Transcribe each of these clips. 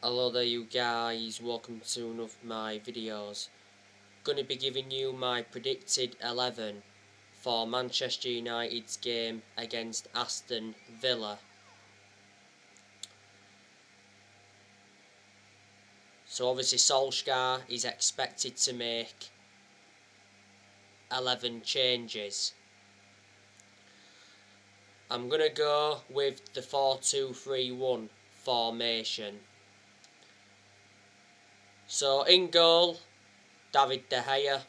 Hello there you guys, welcome to one of my videos. Going to be giving you my predicted 11 for Manchester United's game against Aston Villa. So obviously Solskjaer is expected to make 11 changes. I'm going to go with the 4-2-3-1 formation. So in goal, David De Gea.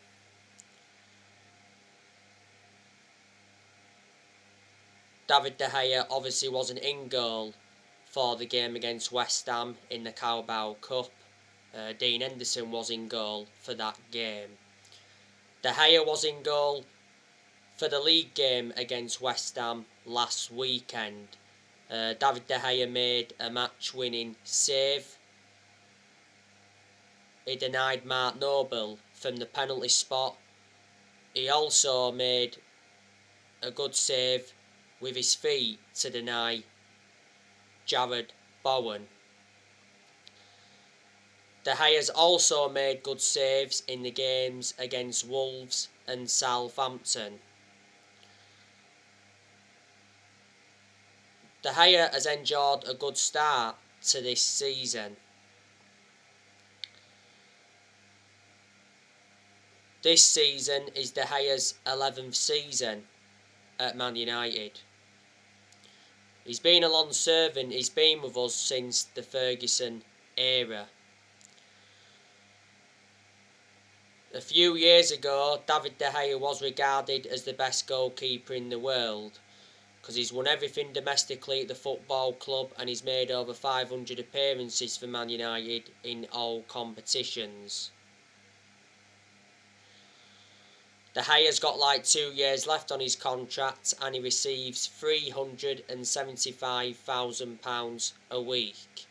David De Gea obviously wasn't in goal for the game against West Ham in the Carabao Cup. Dean Henderson was in goal for that game. De Gea was in goal for the league game against West Ham last weekend. David De Gea made a match-winning save. He denied Mark Noble from the penalty spot. He also made a good save with his feet to deny Jarrod Bowen. De Gea's also made good saves in the games against Wolves and Southampton. De Gea has enjoyed a good start to this season. This season is De Gea's 11th season at Man United. He's been a long servant, he's been with us since the Ferguson era. A few years ago, David De Gea was regarded as the best goalkeeper in the world because he's won everything domestically at the football club and he's made over 500 appearances for Man United in all competitions. De Gea's got like 2 years left on his contract and he receives £375,000 a week.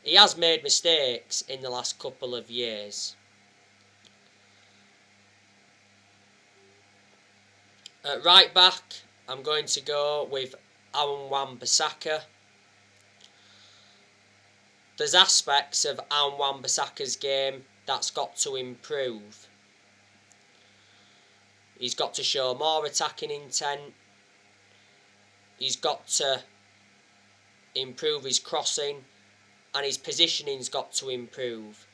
He has made mistakes in the last couple of years. At right back, I'm going to go with Aaron Wan-Bissaka. There's aspects of Aaron Wan-Bissaka's game that's got to improve. He's got to show more attacking intent. He's got to improve his crossing. And his positioning's got to improve.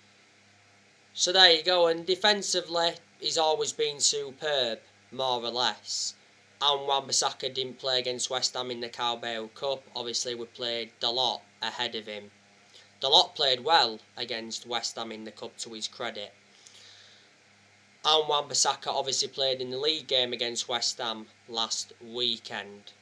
So there you go. And defensively, he's always been superb, more or less. And Wan-Bissaka didn't play against West Ham in the Carabao Cup. Obviously, we played Dalot ahead of him. Dalot played well against West Ham in the Cup, to his credit. And Wan-Bissaka obviously played in the league game against West Ham last weekend.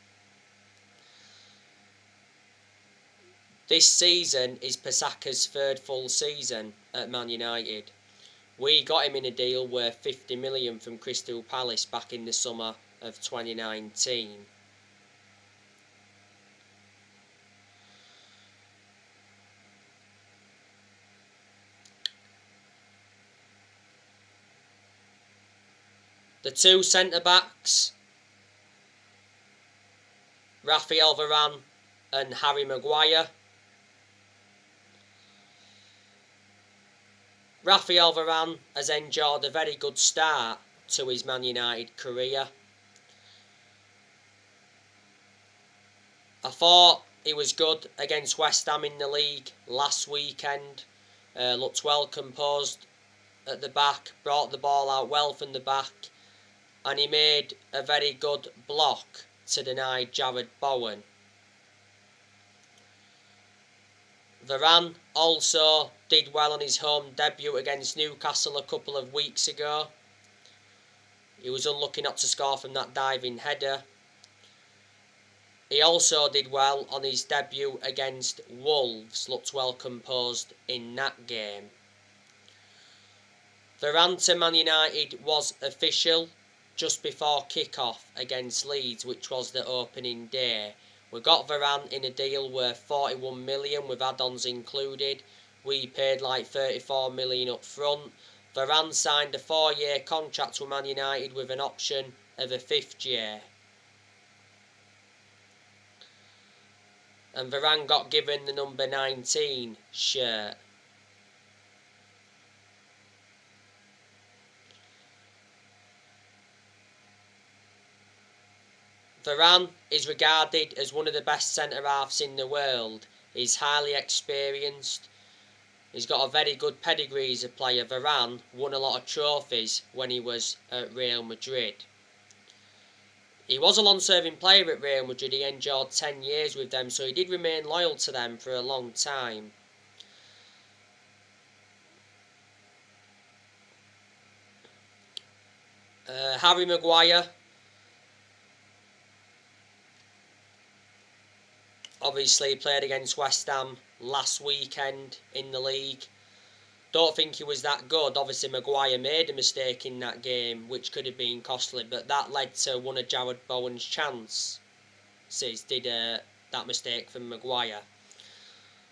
This season is Bissaka's third full season at Man United. We got him in a deal worth 50 million from Crystal Palace back in the summer of 2019. The two centre-backs, Raphael Varane and Harry Maguire. Raphael Varane has enjoyed a very good start to his Man United career. I thought he was good against West Ham in the league last weekend. Looked well composed at the back, brought the ball out well from the back, and he made a very good block to deny Jarrod Bowen. Varane also did well on his home debut against Newcastle a couple of weeks ago. He was unlucky not to score from that diving header. He also did well on his debut against Wolves, looked well composed in that game. Varane to Man United was official just before kick-off against Leeds, which was the opening day. We got Varane in a deal worth 41 million with add-ons included. We paid like 34 million up front. Varane signed a 4-year contract with Man United with an option of a 5th year. and Varane got given the number 19 shirt. Varane is regarded as one of the best centre-halves in the world. He's highly experienced. He's got a very good pedigree as a player. Varane won a lot of trophies when he was at Real Madrid. He was a long-serving player at Real Madrid. He endured 10 years with them, so he did remain loyal to them for a long time. Harry Maguire. Obviously played against West Ham last weekend in the league. Don't think he was that good. Obviously Maguire made a mistake in that game, which could have been costly, but that led to one of Jared Bowen's chances. Did that mistake from Maguire.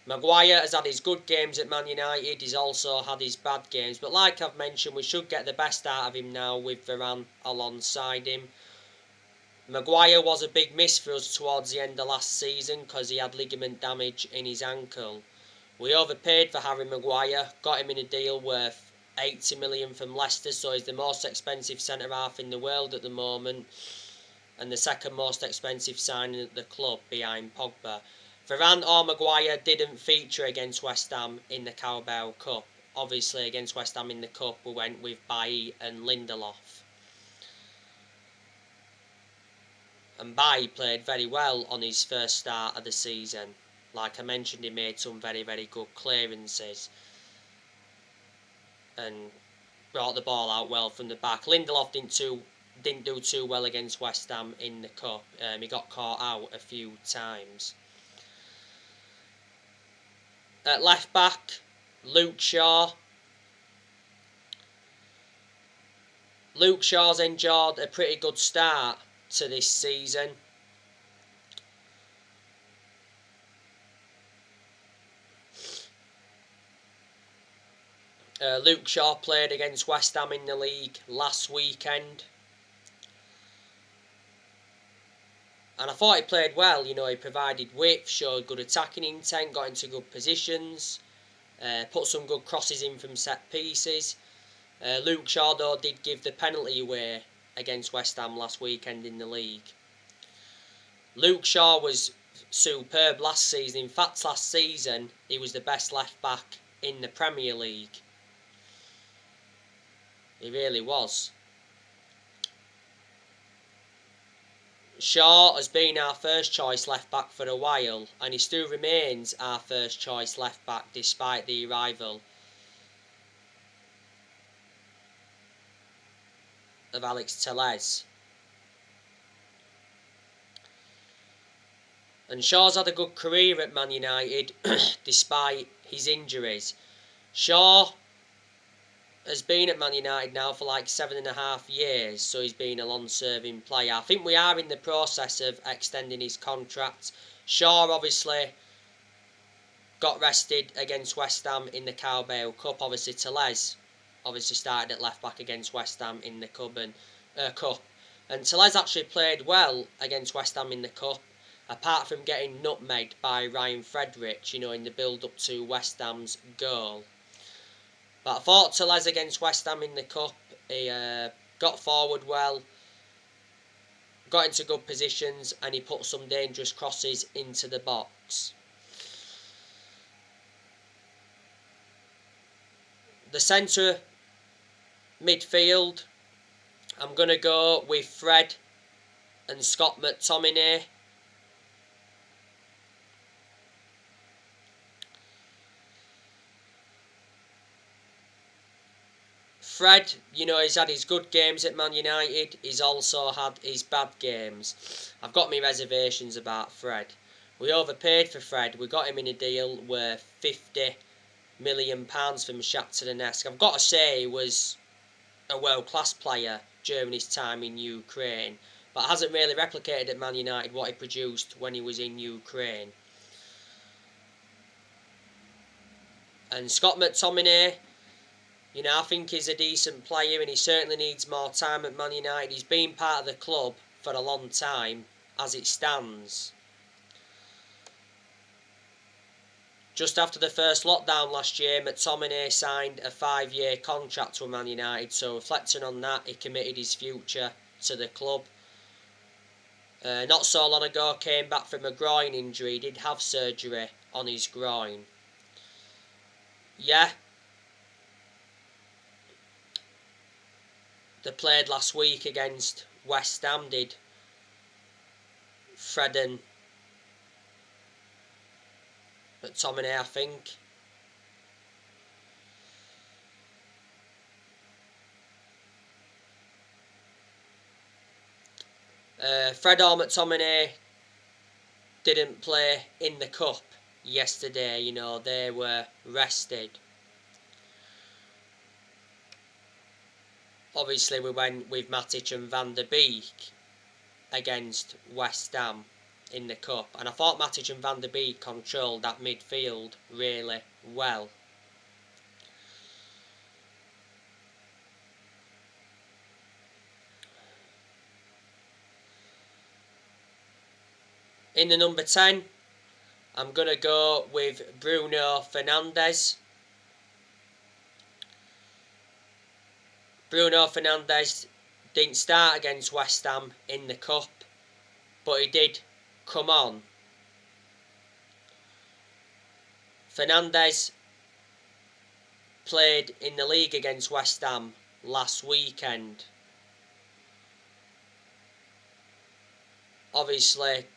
Maguire has had his good games at Man United. He's also had his bad games, but like I've mentioned, we should get the best out of him now with Varane alongside him. Maguire was a big miss for us towards the end of last season because he had ligament damage in his ankle. We overpaid for Harry Maguire, got him in a deal worth 80 million from Leicester, so he's the most expensive centre-half in the world at the moment and the second most expensive signing at the club behind Pogba. Varane or Maguire didn't feature against West Ham in the Carabao Cup. Obviously against West Ham in the Cup we went with Bailly and Lindelof. And Bailly played very well on his first start of the season. Like I mentioned, he made some very, very good clearances and brought the ball out well from the back. Lindelof didn't do too well against West Ham in the Cup. He got caught out a few times. At left back, Luke Shaw. Luke Shaw's enjoyed a pretty good start to this season. Luke Shaw played against West Ham in the league last weekend. And I thought he played well. You know, he provided width, showed good attacking intent, got into good positions, put some good crosses in from set pieces. Luke Shaw, though, did give the penalty away against West Ham last weekend in the league. Luke Shaw was superb last season. In fact, last season, he was the best left back in the Premier League. He really was. Shaw has been our first choice left back for a while, and he still remains our first choice left back despite the arrival of Alex Telles. And Shaw's had a good career at Man United despite his injuries. Shaw has been at Man United now for like 7.5 years, so he's been a long-serving player. I think we are in the process of extending his contract. Shaw obviously got rested against West Ham in the Carabao Cup. Obviously Telles obviously started at left back against West Ham in the Cup. And Telles actually played well against West Ham in the Cup, apart from getting nutmegged by Ryan Fredericks, you know, in the build-up to West Ham's goal. But I thought Telles against West Ham in the Cup, he got forward well, got into good positions, and he put some dangerous crosses into the box. The centre midfield, I'm going to go with Fred and Scott McTominay. Fred, you know, he's had his good games at Man United. He's also had his bad games. I've got my reservations about Fred. We overpaid for Fred. We got him in a deal worth £50 million from Shakhtar Donetsk. I've got to say he was a world-class player during his time in Ukraine, but hasn't really replicated at Man United what he produced when he was in Ukraine. And Scott McTominay, you know, I think he's a decent player and he certainly needs more time at Man United. He's been part of the club for a long time as it stands. Just after the first lockdown last year, McTominay signed a 5-year contract with Man United, so reflecting on that, he committed his future to the club. Not so long ago, came back from a groin injury. He did have surgery on his groin. Yeah. They played last week against West Ham, did Fred and McTominay, I think. Fred or McTominay didn't play in the cup yesterday, you know, they were rested. Obviously we went with Matic and Van der Beek against West Ham in the cup, and I thought Matic and Van der Beek controlled that midfield really well. In the number 10, I'm going to go with Bruno Fernandez. Bruno Fernandez didn't start against West Ham in the cup, but he did come on. Fernandez played in the league against West Ham last weekend. Obviously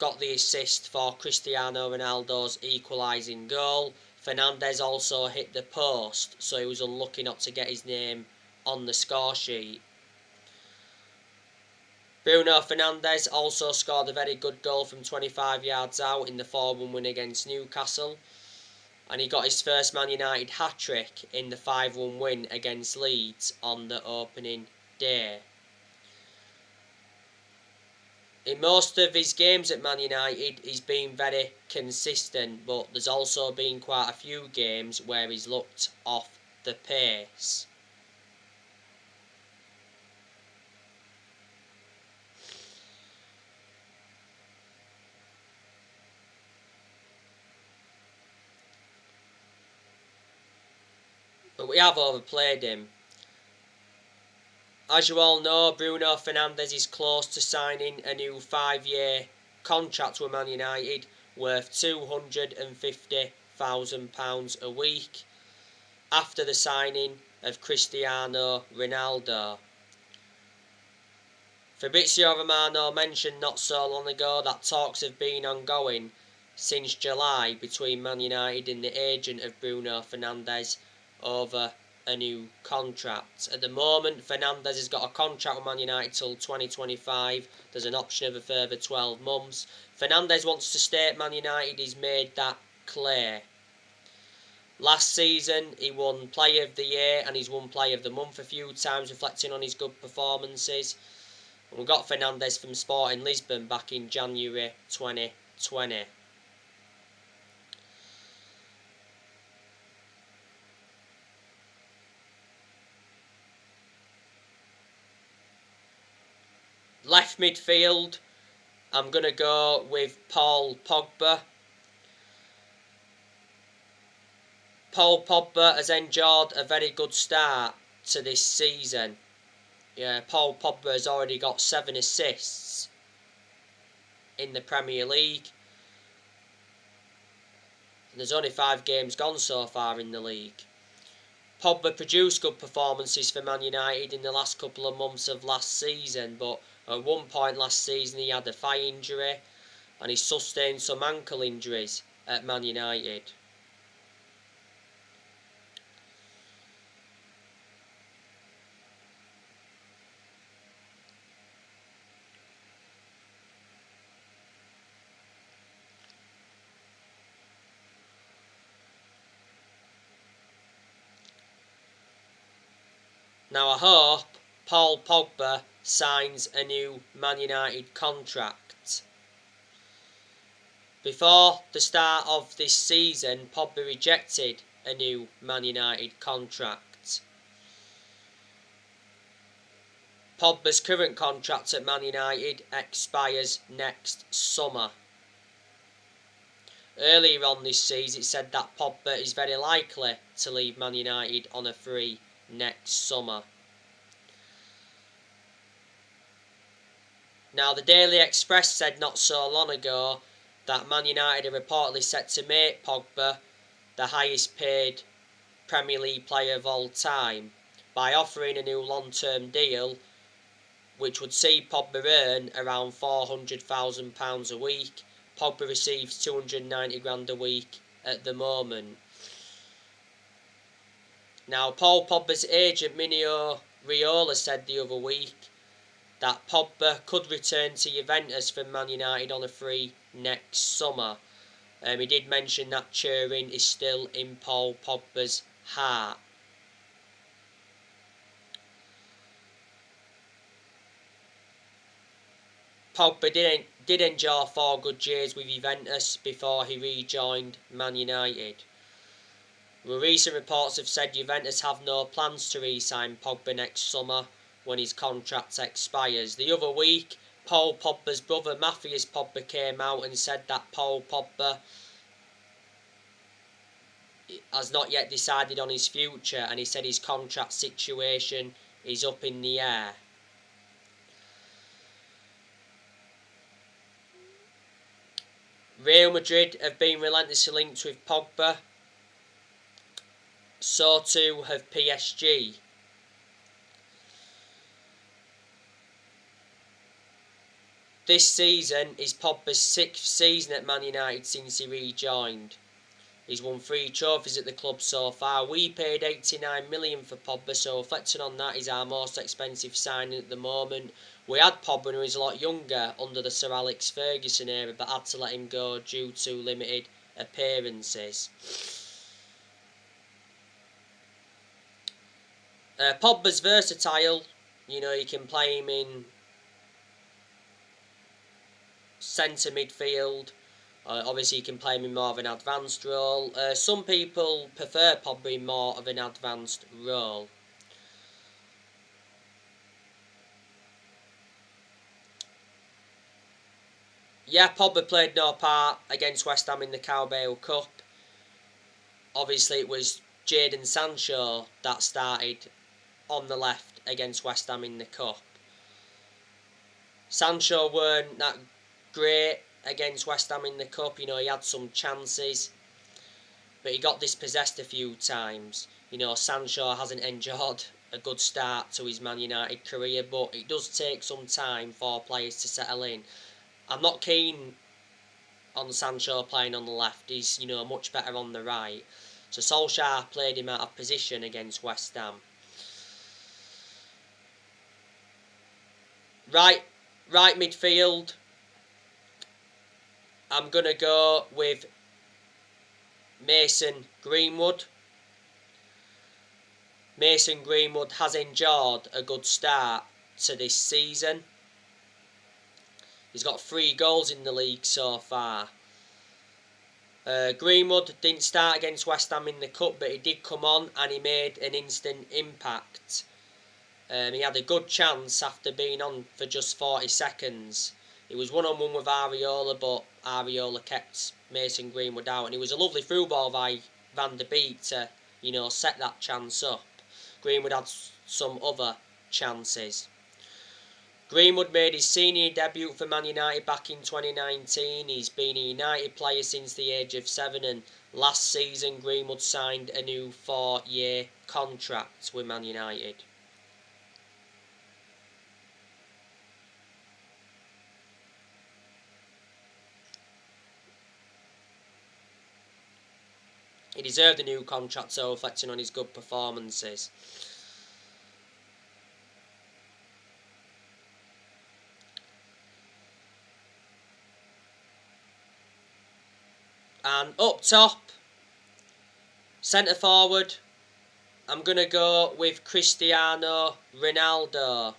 got the assist for Cristiano Ronaldo's equalising goal. Fernandez also hit the post, so he was unlucky not to get his name on the score sheet. Bruno Fernandez also scored a very good goal from 25 yards out in the 4-1 win against Newcastle, and he got his first Man United hat-trick in the 5-1 win against Leeds on the opening day. In most of his games at Man United, he's been very consistent, but there's also been quite a few games where he's looked off the pace. But we have overplayed him. As you all know, Bruno Fernandez is close to signing a new 5-year contract with Man United worth £250,000 a week after the signing of Cristiano Ronaldo. Fabrizio Romano mentioned not so long ago that talks have been ongoing since July between Man United and the agent of Bruno Fernandez over a new contract. At the moment, Fernandez has got a contract with Man United till 2025. There's an option of a further 12 months. Fernandez wants to stay at Man United. He's made that clear. Last season, he won Player of the Year and he's won Player of the Month a few times, reflecting on his good performances. And we got Fernandez from Sporting Lisbon back in January 2020. Left midfield, I'm going to go with Paul Pogba. Paul Pogba has enjoyed a very good start to this season. Yeah, Paul Pogba has already got 7 assists in the Premier League. And there's only 5 games gone so far in the league. Pogba produced good performances for Man United in the last couple of months of last season, but at one point last season he had a thigh injury and he sustained some ankle injuries at Man United. Now I hope Paul Pogba signs a new Man United contract. Before the start of this season, Pogba rejected a new Man United contract. Pogba's current contract at Man United expires next summer. Earlier on this season, it said that Pogba is very likely to leave Man United on a free next summer. Now, the Daily Express said not so long ago that Man United are reportedly set to make Pogba the highest paid Premier League player of all time by offering a new long-term deal which would see Pogba earn around £400,000 a week. Pogba receives 290 grand a week at the moment. Now, Paul Pogba's agent Minio Raiola said the other week that Pogba could return to Juventus from Man United on a free next summer. He did mention that Turin is still in Paul Pogba's heart. Pogba did enjoy 4 good years with Juventus before he rejoined Man United. Well, recent reports have said Juventus have no plans to re-sign Pogba next summer when his contract expires. The other week, Paul Pogba's brother Matthias Pogba came out and said that Paul Pogba has not yet decided on his future, and he said his contract situation is up in the air. Real Madrid have been relentlessly linked with Pogba. So too have PSG. This season is Pogba's 6th season at Man United since he rejoined. He's won 3 trophies at the club so far. We paid $89 million for Pogba, so reflecting on that, he's our most expensive signing at the moment. We had Pogba when he was a lot younger under the Sir Alex Ferguson era, but had to let him go due to limited appearances. Pogba's versatile. You know, you can play him in centre midfield. Obviously, you can play him in more of an advanced role. Some people prefer Pogba in more of an advanced role. Yeah, Pogba played no part against West Ham in the Carabao Cup. Obviously, it was Jadon Sancho that started on the left against West Ham in the Cup. Sancho weren't that great against West Ham in the Cup. You know, he had some chances, but he got dispossessed a few times. You know, Sancho hasn't enjoyed a good start to his Man United career, but it does take some time for players to settle in. I'm not keen on Sancho playing on the left. He's, you know, much better on the right. So Solskjaer played him out of position against West Ham. Right midfield, I'm going to go with Mason Greenwood. Mason Greenwood has enjoyed a good start to this season. He's got 3 goals in the league so far. Greenwood didn't start against West Ham in the Cup, but he did come on and he made an instant impact. He had a good chance after being on for just 40 seconds. He was one-on-one with Areola, but Areola kept Mason Greenwood out. And it was a lovely through ball by Van der Beek to, you know, set that chance up. Greenwood had some other chances. Greenwood made his senior debut for Man United back in 2019. He's been a United player since the age of 7, and last season Greenwood signed a new 4-year contract with Man United. He deserved a new contract, so reflecting on his good performances. And up top, centre forward, I'm going to go with Cristiano Ronaldo.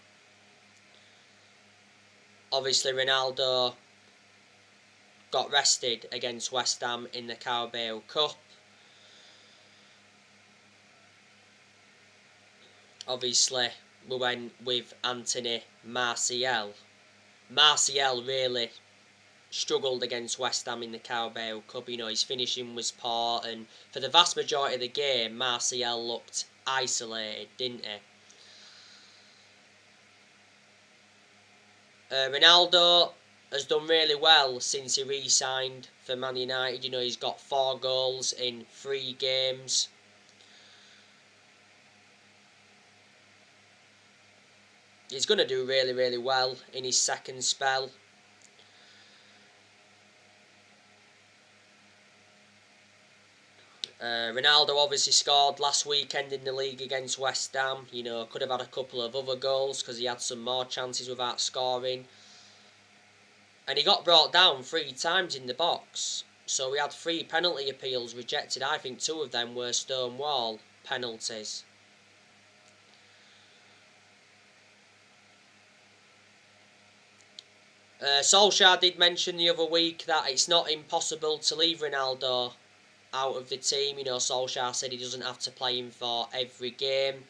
Obviously, Ronaldo got rested against West Ham in the Carabao Cup. Obviously, we went with Anthony Martial. Martial really struggled against West Ham in the Carabao Cup. You know, his finishing was poor, and for the vast majority of the game, Martial looked isolated, didn't he? Ronaldo has done really well since he re-signed for Man United. You know, he's got 4 goals in 3 games. He's going to do really, really well in his second spell. Ronaldo obviously scored last weekend in the league against West Ham. You know, could have had a couple of other goals because he had some more chances without scoring. And he got brought down 3 times in the box. So we had 3 penalty appeals rejected. I think 2 of them were Stonewall penalties. Solskjaer did mention the other week that it's not impossible to leave Ronaldo out of the team. You know, Solskjaer said he doesn't have to play him for every game.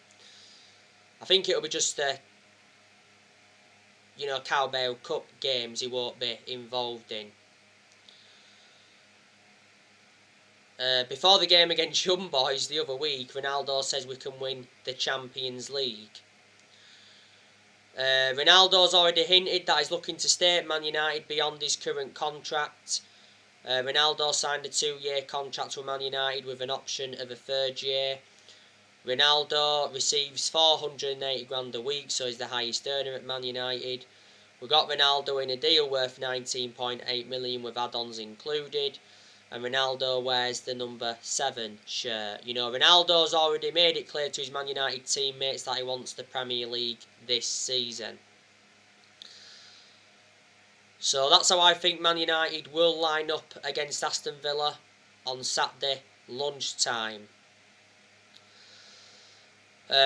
I think it'll be just the, you know, Carabao Cup games he won't be involved in. Before the game against Young Boys the other week, Ronaldo says we can win the Champions League. Ronaldo's already hinted that he's looking to stay at Man United beyond his current contract. Ronaldo signed a 2-year contract with Man United with an option of a 3rd year. Ronaldo receives 480 grand a week, so he's the highest earner at Man United. We got Ronaldo in a deal worth 19.8 million with add-ons included. And Ronaldo wears the number 7 shirt. You know, Ronaldo's already made it clear to his Man United teammates that he wants the Premier League this season. So that's how I think Man United will line up against Aston Villa on Saturday lunchtime.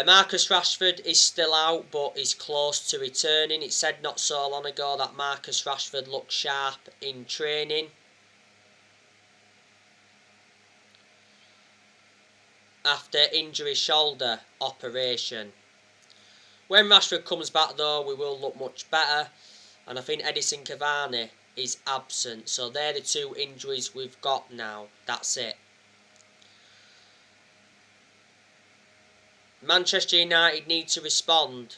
Marcus Rashford is still out, but is close to returning. It said not so long ago that Marcus Rashford looked sharp in training. After injury shoulder operation. When Rashford comes back though, we will look much better, and I think Edison Cavani is absent, so they're the 2 injuries we've got now. That's it. Manchester United need to respond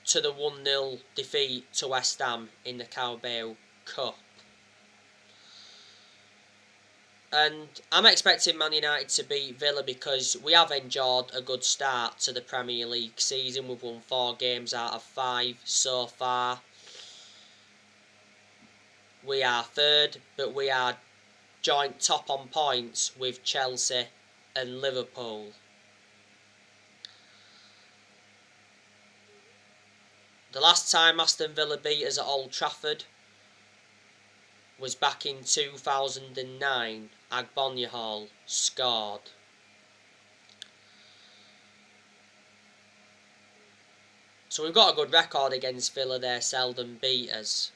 to the 1-0 defeat to West Ham in the Carabao Cup. And I'm expecting Man United to beat Villa because we have enjoyed a good start to the Premier League season. We've won 4 games out of 5 so far. We are 3rd, but we are joint top on points with Chelsea and Liverpool. The last time Aston Villa beat us at Old Trafford was back in 2009. Agbonyahal scored. So we've got a good record against Villa. They seldom beat us.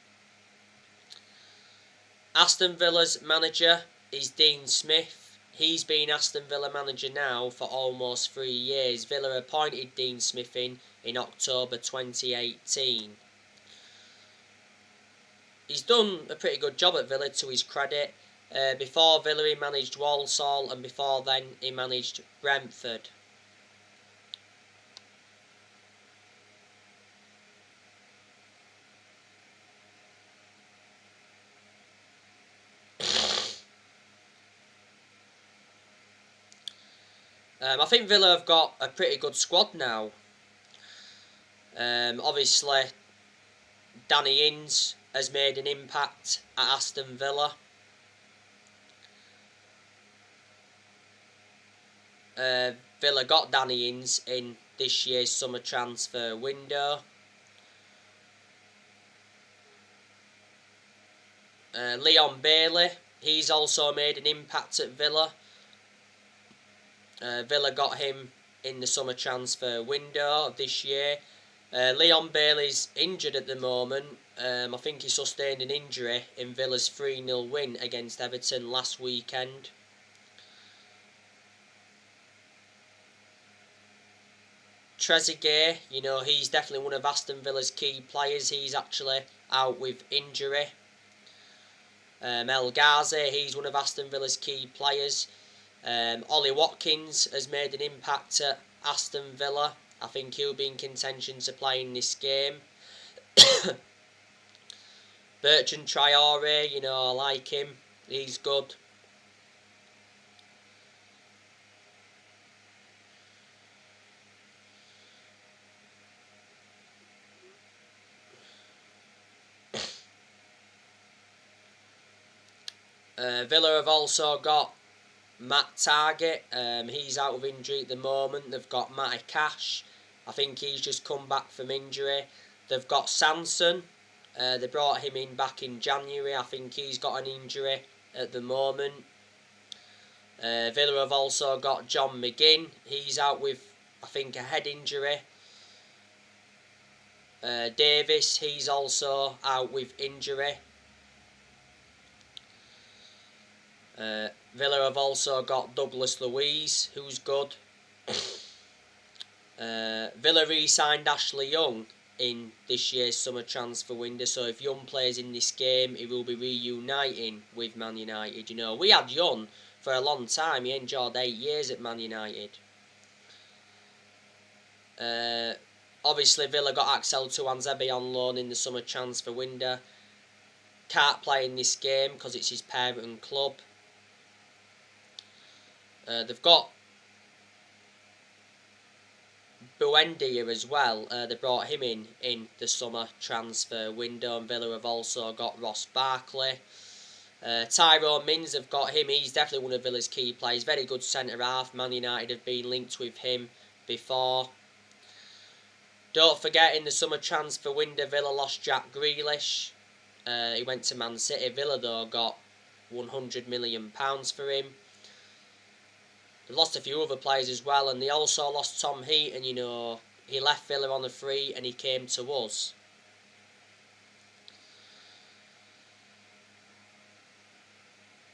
Aston Villa's manager is Dean Smith. He's been Aston Villa manager now for almost 3 years. Villa appointed Dean Smith in October 2018. He's done a pretty good job at Villa to his credit. Before Villa he managed Walsall, and before then he managed Brentford. I think Villa have got a pretty good squad now. Obviously, Danny Ings has made an impact at Aston Villa. Villa got Danny Ings in this year's summer transfer window. Leon Bailey, he's also made an impact at Villa. Villa got him in the summer transfer window of this year. Leon Bailey's injured at the moment. I think he sustained an injury in Villa's 3-0 win against Everton last weekend. Trezeguet, you know, he's definitely one of Aston Villa's key players. He's actually out with injury. El Ghazi, he's one of Aston Villa's key players. Ollie Watkins has made an impact at Aston Villa. I think he'll be in contention to play in this game. Bertrand Traore, you know, I like him. He's good. Villa have also got Matt Targett. He's out of injury at the moment. They've got Matty Cash. I think he's just come back from injury. They've got Sanson. They brought him in back in January. I think he's got an injury at the moment. Villa have also got John McGinn. He's out with, I think, a head injury. Davis, he's also out with injury. Villa have also got Douglas Luiz, who's good. Villa re-signed Ashley Young in this year's summer transfer window, so if Young plays in this game, he will be reuniting with Man United. You know, we had Young for a long time. He endured 8 years at Man United. Obviously, Villa got Axel Tuanzebe on loan in the summer transfer window. Can't play in this game because it's his parent club. They've got Buendia as well. They brought him in the summer transfer window, and Villa have also got Ross Barkley. Tyrone Mings have got him. He's definitely one of Villa's key players. Very good centre half. Man United have been linked with him before. Don't forget, in the summer transfer window, Villa lost Jack Grealish. He went to Man City. Villa, though, got £100 million for him. They lost a few other players as well, and they also lost Tom Heaton. You know, he left Villa on a free and he came to us.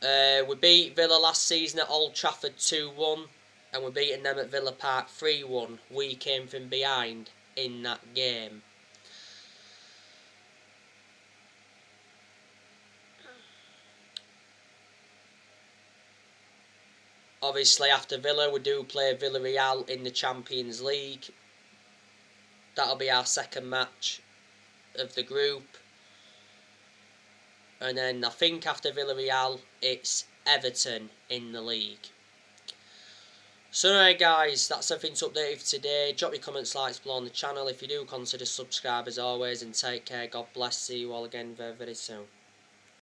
We beat Villa last season at Old Trafford 2-1, and we're beating them at Villa Park 3-1. We came from behind in that game. Obviously, after Villa, we do play Villarreal in the Champions League. That'll be our second match of the group. And then I think after Villarreal, it's Everton in the league. So anyway guys, that's everything to update for today. Drop your comments, likes below on the channel. If you do, consider subscribe as always, and take care. God bless. See you all again very, very soon.